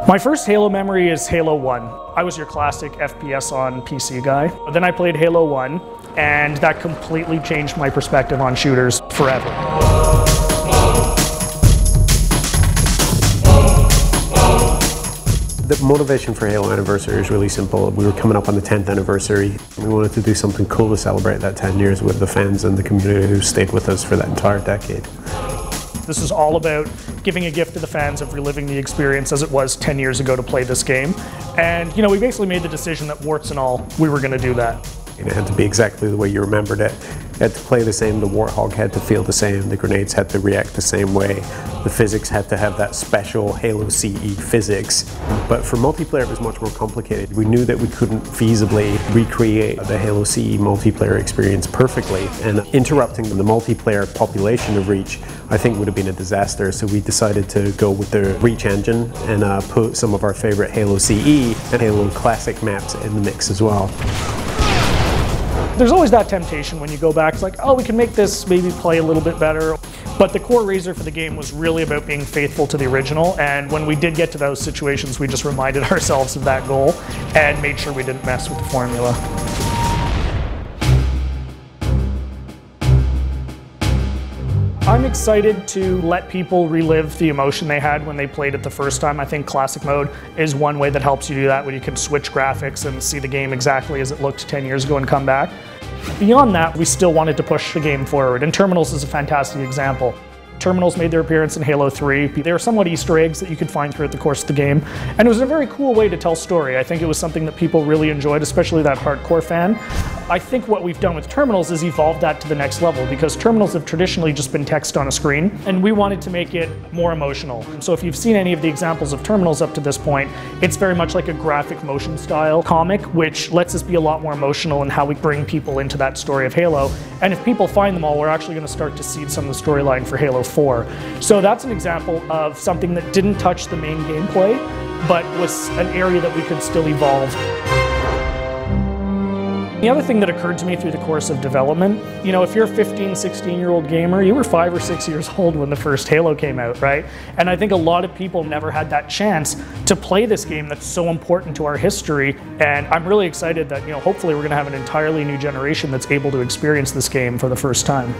My first Halo memory is Halo 1. I was your classic FPS on PC guy. But then I played Halo 1, and that completely changed my perspective on shooters forever. The motivation for Halo Anniversary is really simple. We were coming up on the 10th anniversary. We wanted to do something cool to celebrate that 10 years with the fans and the community who stayed with us for that entire decade. This is all about giving a gift to the fans of reliving the experience as it was 10 years ago to play this game. And, you know, we basically made the decision that warts and all, we were going to do that. It had to be exactly the way you remembered it. It had to play the same, the Warthog had to feel the same, the grenades had to react the same way, the physics had to have that special Halo CE physics. But for multiplayer it was much more complicated. We knew that we couldn't feasibly recreate the Halo CE multiplayer experience perfectly, and interrupting the multiplayer population of Reach I think would have been a disaster, so we decided to go with the Reach engine and put some of our favorite Halo CE and Halo Classic maps in the mix as well. There's always that temptation when you go back, it's like, oh, we can make this maybe play a little bit better. But the core reason for the game was really about being faithful to the original, and when we did get to those situations, we just reminded ourselves of that goal and made sure we didn't mess with the formula. I'm excited to let people relive the emotion they had when they played it the first time. I think Classic Mode is one way that helps you do that, when you can switch graphics and see the game exactly as it looked 10 years ago and come back. Beyond that, we still wanted to push the game forward, and Terminals is a fantastic example. Terminals made their appearance in Halo 3. They were somewhat Easter eggs that you could find throughout the course of the game, and it was a very cool way to tell story. I think it was something that people really enjoyed, especially that hardcore fan. I think what we've done with Terminals is evolve that to the next level, because Terminals have traditionally just been text on a screen, and we wanted to make it more emotional. So if you've seen any of the examples of Terminals up to this point, it's very much like a graphic motion style comic, which lets us be a lot more emotional in how we bring people into that story of Halo. And if people find them all, we're actually going to start to seed some of the storyline for Halo 4. So that's an example of something that didn't touch the main gameplay, but was an area that we could still evolve. The other thing that occurred to me through the course of development, you know, if you're a 15, 16-year-old gamer, you were 5 or 6 years old when the first Halo came out, right? And I think a lot of people never had that chance to play this game that's so important to our history. And I'm really excited that, you know, hopefully we're going to have an entirely new generation that's able to experience this game for the first time.